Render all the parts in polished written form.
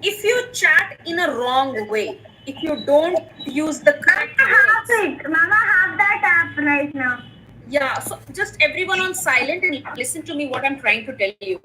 if you chat in a wrong way, if you don't use the correct words. Mama have that app right now. Yeah, so just everyone on silent and listen to me what I'm trying to tell you.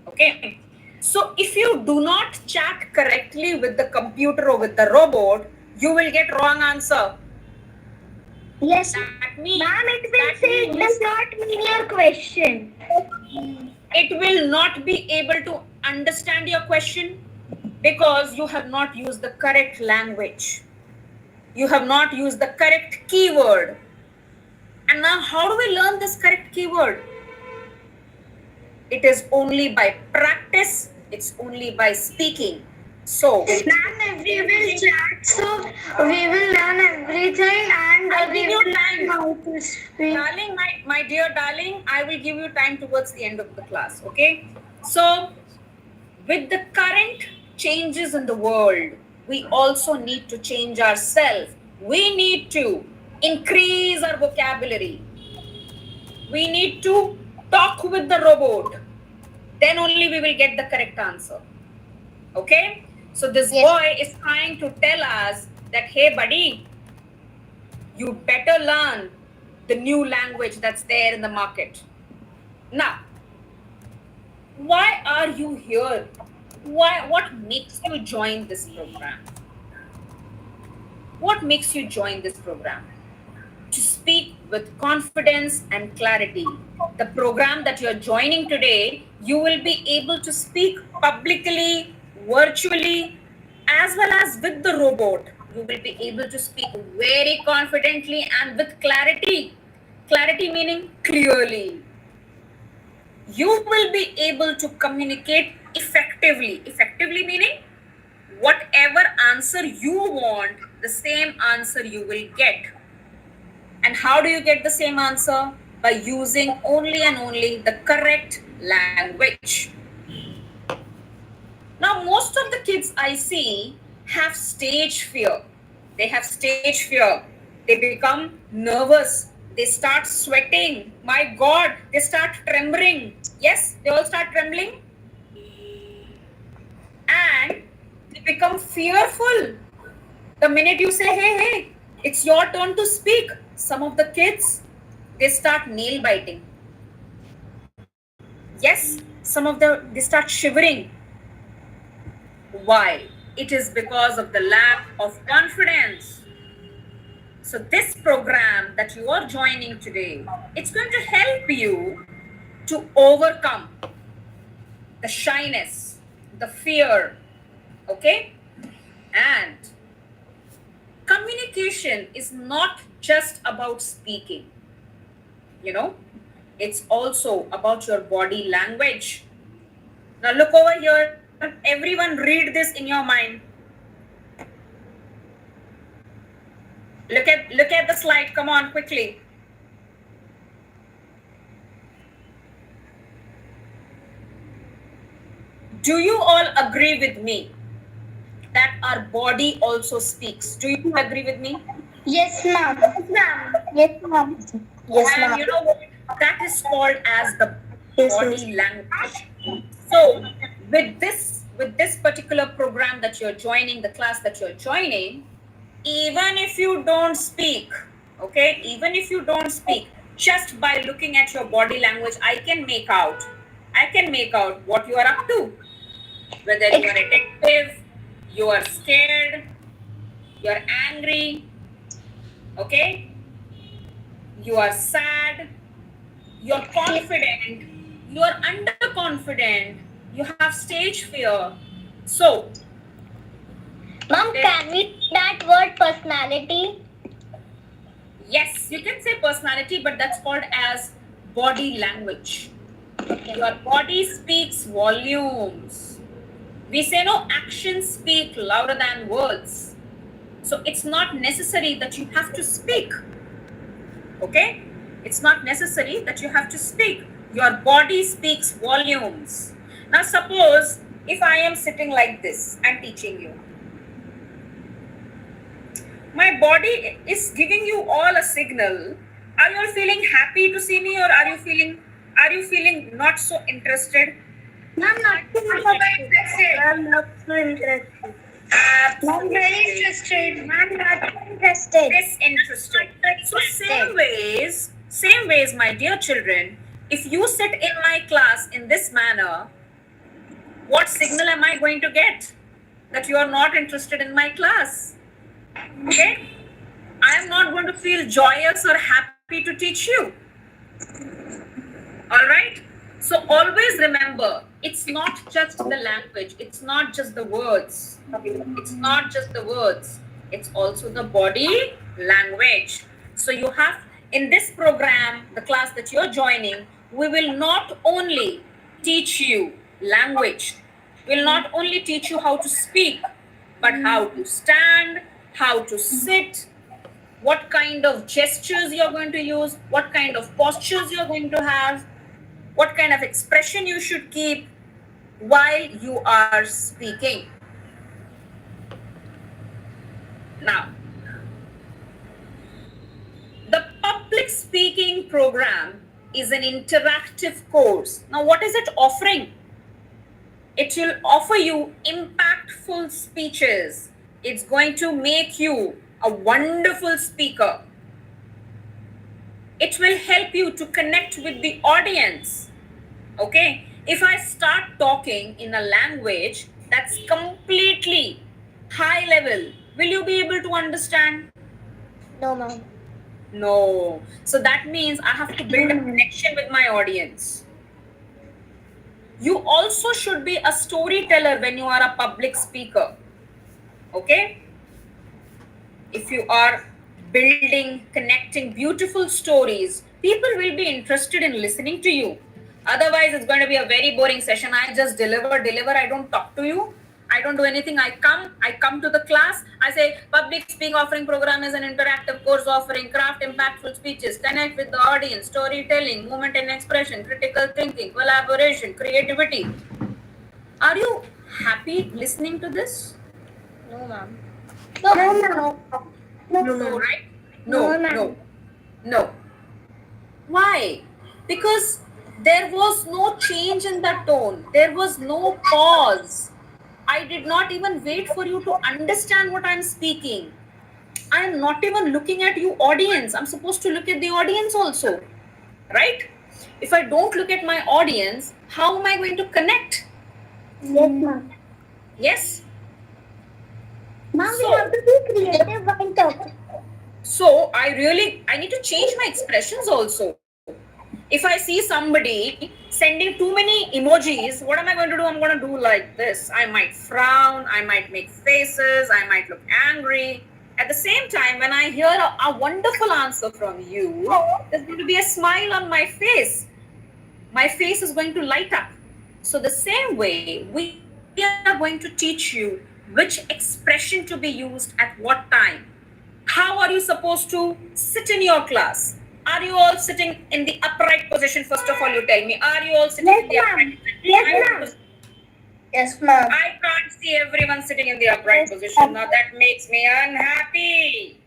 Okay. So if you do not chat correctly with the computer or with the robot, you will get wrong answer. Yes. That means Ma'am, it will say it does not mean your question. it will not be able to understand your question because you have not used the correct language. You have not used the correct keyword. And now, how do we learn this correct keyword? It is only by practice, it's only by speaking. So, Ma'am, if we will chat, so we will learn everything and I'll we give you will time. learn how to speak. Darling, my dear darling, I will give you time towards the end of the class, okay? So, with the current changes in the world, we also need to change ourselves. We need to increase our vocabulary. We need to talk with the robot. Then only we will get the correct answer. Okay? So this boy is trying to tell us that, hey, buddy, you better learn the new language that's there in the market. Now, why are you here? What makes you join this program? What makes you join this program? To speak with confidence and clarity. The program that you're joining today, you will be able to speak publicly, virtually, as well as with the robot. You will be able to speak very confidently and with clarity. Clarity meaning clearly. You will be able to communicate effectively. Effectively meaning whatever answer you want, the same answer you will get. And how do you get the same answer? By using only and only the correct language. Now, most of the kids I see have stage fear. They have stage fear. They become nervous. They start sweating. My God, they start trembling. Yes, they all start trembling. And they become fearful. The minute you say, hey, it's your turn to speak, some of the kids, they start nail biting. Yes, they start shivering. Why? It is because of the lack of confidence. So this program that you are joining today, it's going to help you to overcome the shyness, the fear, okay? And communication is not just about speaking, you know, it's also about your body language. Now look over here. Everyone read this in your mind. Look at the slide. Come on, quickly. Do you all agree with me that our body also speaks? Do you agree with me? Yes, ma'am. Yes, ma'am. Yes, And ma'am. you know what? That is called as the body language. So with this particular program that you're joining, the class that you're joining, even if you don't speak, okay, even if you don't speak, just by looking at your body language, I can make out what you are up to. Whether you are attentive, you are scared, you are angry, okay, you are sad, you're confident, you're underconfident, you have stage fear. So, Mom, can we that word personality? yes, you can say personality, but that's called as body language. Your body speaks volumes. We say no, actions speak louder than words. So it's not necessary that you have to speak. Okay? It's not necessary that you have to speak. Your body speaks volumes. Now suppose if I am sitting like this and teaching you, my body is giving you all a signal. Are you all feeling happy to see me, or are you feeling not so interested? Ma'am, not too interested. Ma'am, not too interested. Ma'am, very interested. Ma'am, not too interested. Disinterested. So same ways, my dear children, if you sit in my class in this manner, what signal am I going to get? That you are not interested in my class. Okay? I am not going to feel joyous or happy to teach you. All right? So always remember, it's not just the language, it's not just the words. It's not just the words, it's also the body language. So you have, in this program, the class that you're joining, we will not only teach you language, we'll not only teach you how to speak, but how to stand, how to sit, what kind of gestures you're going to use, what kind of postures you're going to have, what kind of expression you should keep while you are speaking. Now, the public speaking program is an interactive course. Now, what is it offering? It will offer you impactful speeches. It's going to make you a wonderful speaker. It will help you to connect with the audience. Okay? If I start talking in a language that's completely high level, will you be able to understand? No, ma'am. No. So that means I have to build a connection with my audience. You also should be a storyteller when you are a public speaker. Okay? If you are building, connecting beautiful stories, people will be interested in listening to you. Otherwise, it's going to be a very boring session. I just deliver. I don't talk to you. I don't do anything. I come to the class. I say, public speaking offering program is an interactive course offering craft impactful speeches, connect with the audience, storytelling, movement and expression, critical thinking, collaboration, creativity. Are you happy listening to this? No, ma'am. No, No, right? No, No, ma'am. no, no. Why? Because there was no change in the tone. There was no pause. I did not even wait for you to understand what I'm speaking. I am not even looking at you, audience. I'm supposed to look at the audience also. Right? If I don't look at my audience, how am I going to connect? Yes, ma'am. Yes? Ma'am, So- we have to be creative while talking. So I need to change my expressions also. If I see somebody sending too many emojis, what am I going to do? I'm going to do like this. I might frown, I might make faces, I might look angry. At the same time, when I hear a wonderful answer from you, there's going to be a smile on my face. My face is going to light up. So the same way, we are going to teach you which expression to be used at what time. How are you supposed to sit in your class? Are you all sitting in the upright position? First of all, you tell me. Are you all sitting Yes, in the ma'am. upright position? Yes, ma'am. Yes, ma'am. I can't see everyone sitting in the upright position. Now that makes me unhappy.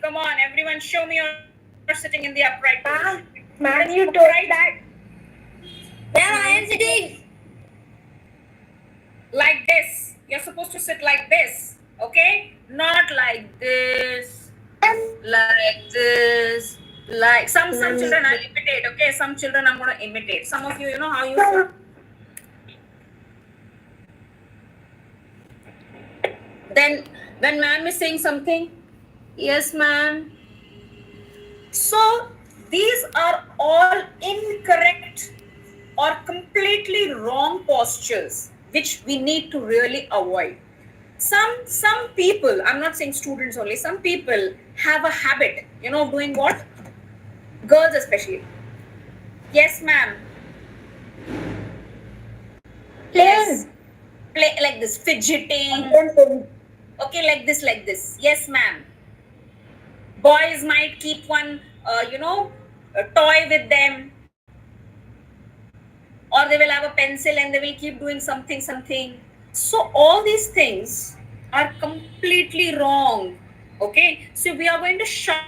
Come on, everyone, show me you're sitting in the upright position. Ma'am, you told that. Where I am sitting. Like this. You're supposed to sit like this. Okay? Not like this. Like this. Like some children I'll imitate. Okay? Some children I'm going to imitate. Some of you, you know how you sit. Then when ma'am is saying something, yes ma'am. So these are all incorrect or completely wrong postures which we need to really avoid. Some people, I'm not saying students only, some people have a habit, you know, doing what? Girls especially. Yes ma'am. Yes. Play like this, fidgeting. Okay, like this. Yes, ma'am. Boys might keep one, a toy with them. Or they will have a pencil and they will keep doing something. So all these things are completely wrong. Okay, so we are going to sharpen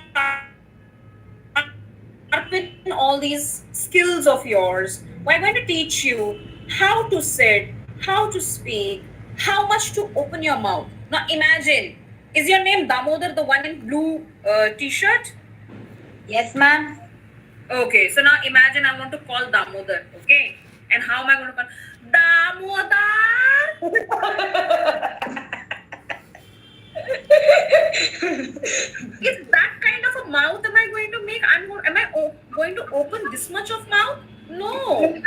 all these skills of yours. We're going to teach you how to sit, how to speak, how much to open your mouth. Now imagine, is your name Damodar, the one in blue t-shirt? Yes, ma'am. Okay, so now imagine I want to call Damodar, okay? And how am I going to call Damodar? Is that kind of a mouth am I going to make? Going to open this much of mouth? No.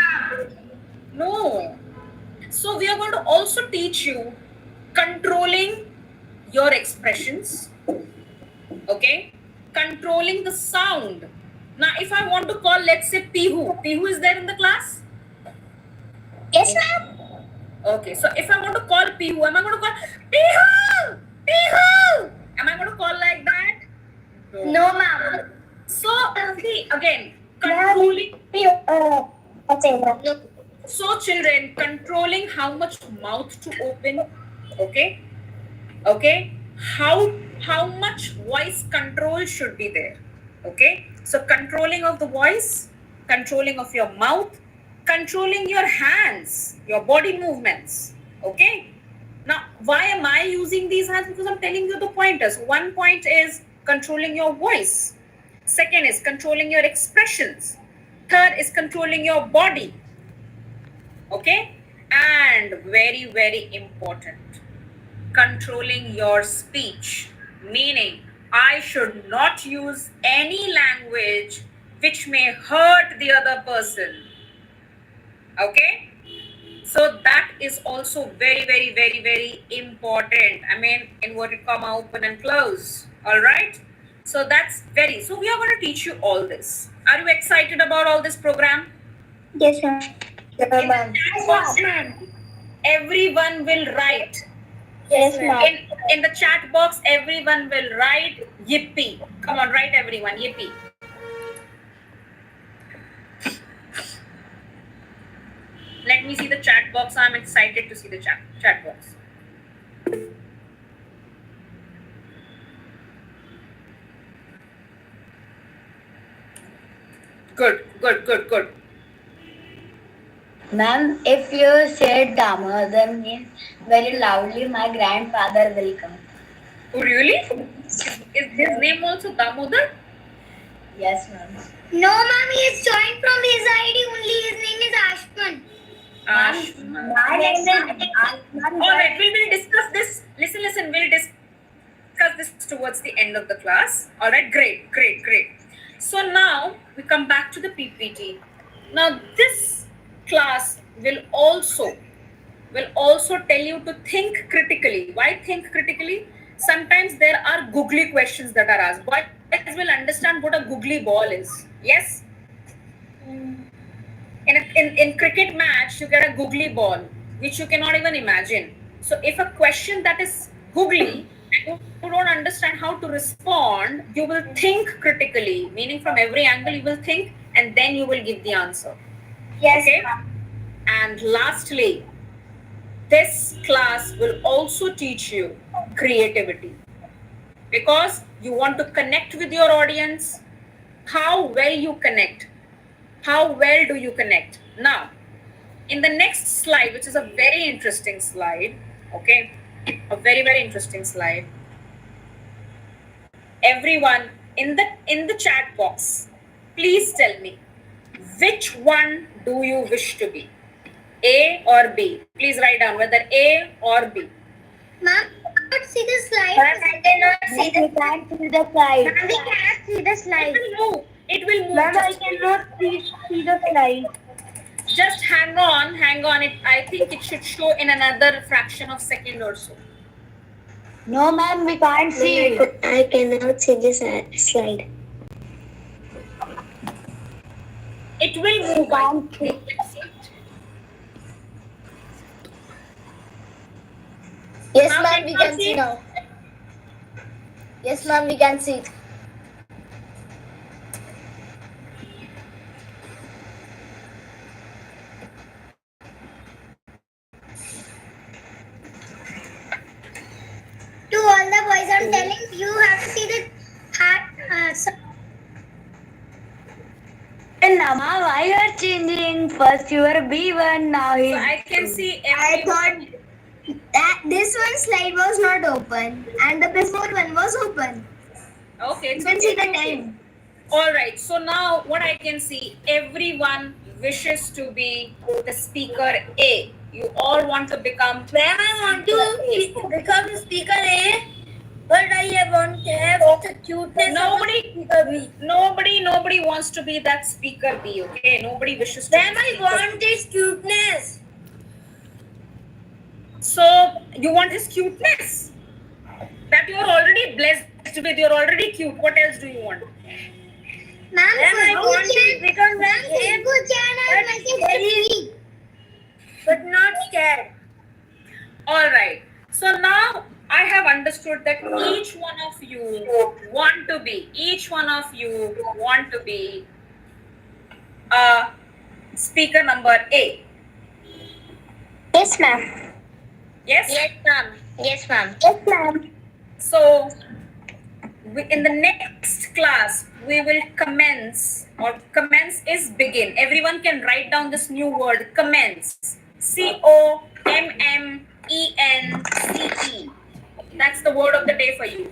No. So we are going to also teach you controlling your expressions. Okay? Controlling the sound. Now, if I want to call, let's say, Pihu. Pihu is there in the class? Yes, ma'am. Okay, so if I want to call Pihu, am I going to call Pihu? Pihu? Am I going to call like that? No, ma'am. So, see, again, controlling. So, children, controlling how much mouth to open. Okay? Okay? How much voice control should be there? Okay? So, controlling of the voice, controlling of your mouth, controlling your hands, your body movements. Okay? Now, why am I using these hands? Because I'm telling you the pointers. One point is controlling your voice. Second is controlling your expressions. Third is controlling your body. Okay? And very, very important, controlling your speech. Meaning, I should not use any language which may hurt the other person. Okay? So that is also very, very, very, very important. I mean, inverted comma, open and close. All right? So that's very, so we are going to teach you all this. Are you excited about all this program? Yes, ma'am. Yes, ma'am. Everyone will write. Yes, ma'am. In the chat box, everyone will write yippee. Come on, write everyone, yippee. Let me see the chat box. I'm excited to see the chat box. Good. Ma'am, if you said Damodar means very loudly, my grandfather will come. Oh, really? Is his name also Damodar? Yes, ma'am. No, ma'am. He is joined from his ID only. His name is Ashman. Ashman. My name is Ashman. All right, we will discuss this. Listen. We'll discuss this towards the end of the class. All right, great. So now we come back to the PPT. Now this class will also tell you to think critically. Why think critically? Sometimes there are googly questions that are asked. Boys will understand what a googly ball is. Yes? In cricket match, you get a googly ball, which you cannot even imagine. So if a question that is googly, you don't understand how to respond, you will think critically, meaning from every angle you will think and then you will give the answer. Yes, Okay? ma'am. And lastly, this class will also teach you creativity, because you want to connect with your audience. How well you connect? How well do you connect? Now, in the next slide, which is a very interesting slide, okay, a very, very interesting slide. Everyone in the chat box, please tell me, which one do you wish to be? A or B? Please write down whether A or B. Ma'am, I cannot see the slide. Ma'am, I cannot see the We can't see the slide. Ma'am, we cannot see the It slide. will move. It will move. Ma'am, I cannot see the slide. Just hang on. I think it should show in another fraction of second or so. No, ma'am, we can't see it. I cannot see the slide. It will move. can't see. Let's see it. Yes, Now ma'am, can we you can see see it? now. Yes, ma'am, we can see it. To all the boys, I'm telling you have to see the hat. And Mama, why you are changing? First you were B1, now So he's I can see I everyone. thought that this one slide was not open and the before one was open. Okay, You it's can see okay. the time. All right. So now what I can see, everyone wishes to be the speaker A. You all want to become. Ma'am, I want to become speaker A, but I want to have the cuteness Nobody wants to be that speaker B. Okay, nobody wishes to. Ma'am, be I speaker want this cuteness. So you want his cuteness that you're already blessed with. You're already cute. What else do you want? Ma'am, I want it because I'm very weak, but not scared. All right. So now I have understood that each one of you want to be. Each one of you want to be speaker number A. Yes, ma'am. Yes. ma'am. Yes, ma'am. So in the next class we will commence, or commence is begin. Everyone can write down this new word, commence. COMMENCE. That's the word of the day for you.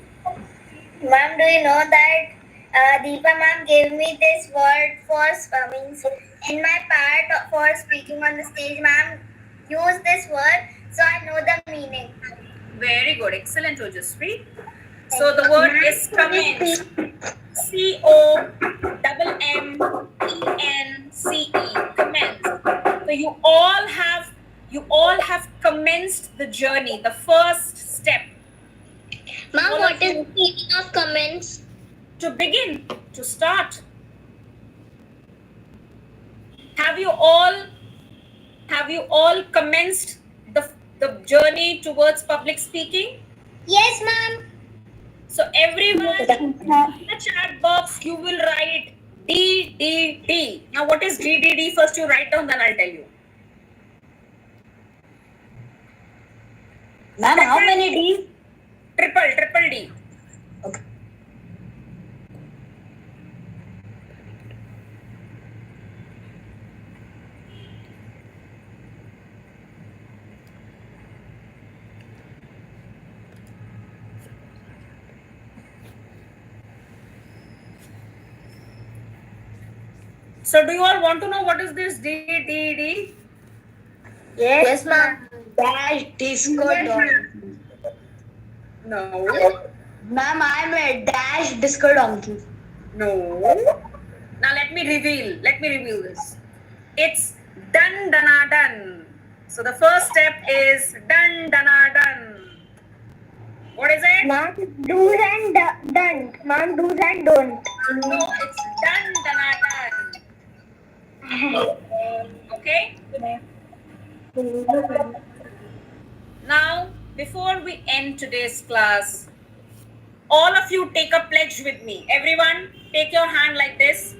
Ma'am, do you know that Deepa ma'am gave me this word for in my part for speaking on the stage? Ma'am use this word, so I know the meaning. Very good, excellent, Ojasvi. So the word is commence. COMMENCE. Commence. So you all have commenced the journey, the first step. Ma'am, All what of is you- the meaning of comments? To begin, to start. Have you all commenced the journey towards public speaking? Yes, ma'am. So everyone in the chat box, you will write DDD. Now what is DDD? First you write down, then I'll tell you. Ma'am, how many D's? Triple D. Okay. So do you all want to know what is this DDD? Yes, ma'am. Dash disco donkey. No. Ma'am, I'm a dash disco donkey. No. Now let me reveal this. It's done dana done. So the first step is done dana done. What is it? Ma'am, do's and don't. Ma'am, do's and don't. No, it's done dana done. Okay? Now, before we end today's class, all of you take a pledge with me. Everyone, take your hand like this.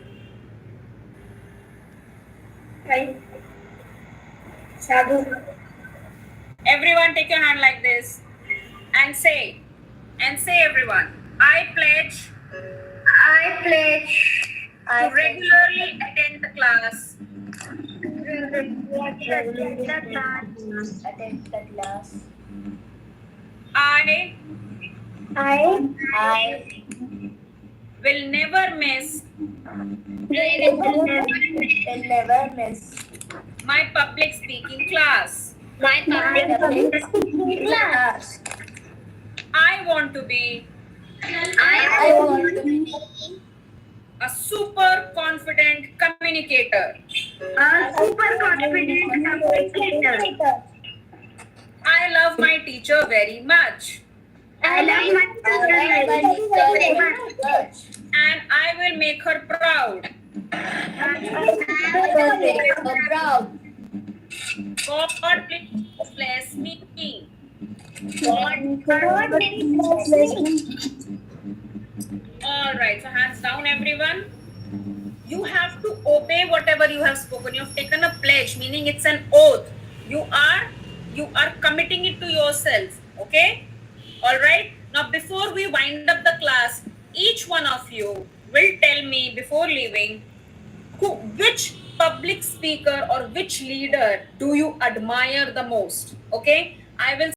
Right. Sadhu. Everyone, take your hand like this and say everyone, I pledge to regularly attend the class Attend the class. I I will never miss will never miss my public speaking class. My public class. I want to be I want to be a super confident communicator. a super confident communicator. I love my teacher very much I love my teacher very much. and I will make her proud. proud. God please bless me. All right, so hands down, everyone. You have to obey whatever you have spoken. You have taken a pledge, meaning it's an oath. You are committing it to yourself. Okay? All right. Now, before we wind up the class, each one of you will tell me before leaving which public speaker or which leader do you admire the most? Okay, I will